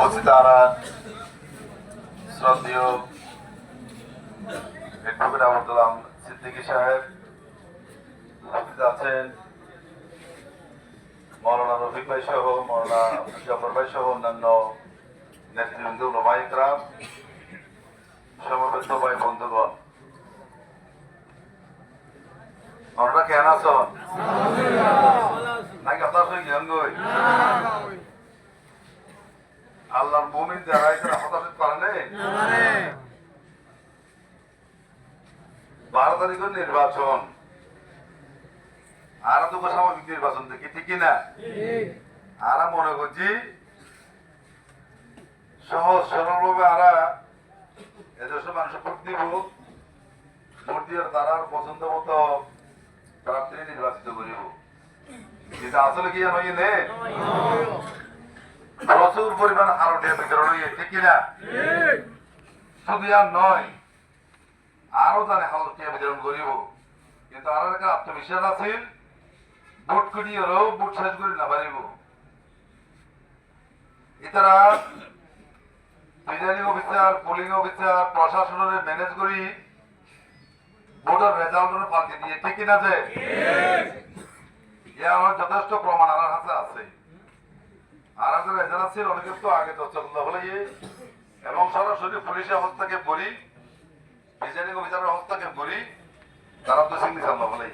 উপস্থিত আরান শ্রদ্ধেয় অ্যাডভোকেট আবুল সিদ্দিকী সাহেব, উপস্থিত আছেন মৌলানা রফিক ভাই সহ, মৌলানা জাফর ভাই সহ অন্যান্য নেতৃবৃন্দ, ওলামা ইকরাম, সমবেত ভাই বন্ধুগণ, আপনারা কেন আছেন? নাকি আপনার সঙ্গে জ্ঞান গই আল্লাহর মুমিন যারা এখানে হতাশ পারে 12 তারিখের নির্বাচন আর তো স্বাভাবিক নির্বাচন দেখি ঠিক না? আর মনে করছি সহজ সরলভাবে আরা এদেশের মানুষ ভোট দিব, ভোট দিয়ে তারা পছন্দ মতো প্রার্থী নির্বাচিত করিব। কিন্তু আসলে কি জানো নে প্রচুর পরিমাণ আরোটিয়া বিতরণ হয়ে ঠিক কিনা? শুধু আর নয়, আরো জানে হালটিয়া বিতরণ করিব। কিন্তু আর একটা আত্মবিশ্বাস আছে, ভোট করি হলেও ভোট শেষ করে না পারিব। এছাড়া প্রিজাইডিং অফিসার, পোলিং অফিসার, প্রশাসনের ম্যানেজ করি ভোটের রেজাল্ট পাল্টে দিয়ে ঠিক কিনা? যে আমার যথেষ্ট প্রমাণ আমার হাতে আছে। আর একটা রেজাল্ট আছে অনেকের তো আগে তো চলতে হলে এবং সরাসরি পুলিশের হস্তক্ষেপ করি, প্রিজাইডিং অফিসারের হস্তক্ষেপ করি, তারা তো সিগনেচার না হলে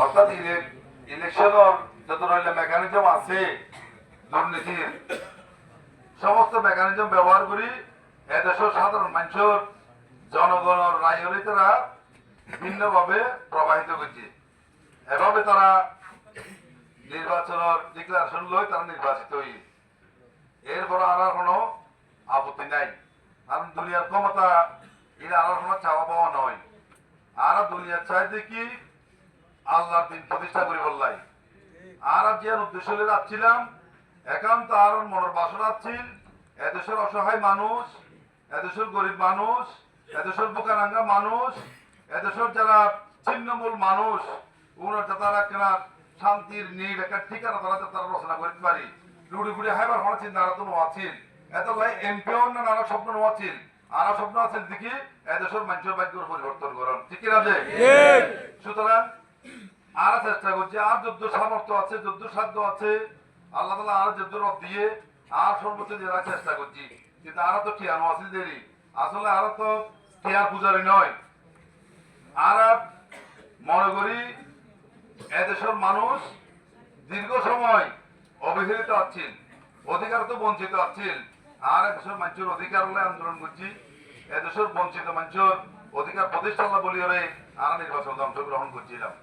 অর্থাৎ ইলেকশনের যত রইলে মেকানিজম আছে দুর্নীতির সমস্ত মেকানিজম ব্যবহার করি এদেশের সাধারণ মানুষের জনগণের রাজনীতিরা ভিন্নভাবে প্রবাহিত করছে। এভাবে তারা নির্বাচনের ডিক্লারেশন লয়, তারা নির্বাচিত হই। এরপর আর কোনো আপত্তি নাই, কারণ দুনিয়ার ক্ষমতা এরা আর কোনো চাওয়া পাওয়া নয়। আর দুনিয়ার চাইতে কি আল্লাহর দিন প্রতিষ্ঠা করি বললাই। আর যে উদ্দেশ্য রাখছিলাম একান্ত আর মনের বাসনা রাখছিল এদেশের অসহায় মানুষ, এদেশের গরিব মানুষ, এদেশের বোকারাঙ্গা মানুষ, এদেশের যারা ছিন্নমূল মানুষ, ওনার তারা কেনা শান্তির নীড় একটা ঠিকানা তারা রচনা করতে পারি। লুড়ি গুড়ি হাইবার হওয়ার চিন্তা আরো তো নোয়াছিল, এত লাই এমপিও নানা স্বপ্ন নোয়াছিল, আরো স্বপ্ন আছে দেখি এদেশের মানুষের ভাগ্যের পরিবর্তন করেন ঠিক কিনা? যে সুতরাং আর চেষ্টা করছি, আর যুদ্ধ সামর্থ্য আছে, যুদ্ধ সাধ্য আছে, আল্লাহ তালা আর যুদ্ধ রব দিয়ে আর সর্বোচ্চ দেওয়ার চেষ্টা করছি। কিন্তু আর তো টিয়ানো আছে দেরি, আসলে আর তো টিয়ার পূজারি নয়। আর মনে করি এদেশের মানুষ দীর্ঘ সময় অবহেলিত আছেন, অধিকার তো বঞ্চিত আছেন। আর এদেশের মানুষের অধিকার বলে আন্দোলন করছি, এদেশের বঞ্চিত মানুষের অধিকার প্রতিষ্ঠা বলি আর নির্বাচন অংশগ্রহণ করছিলাম।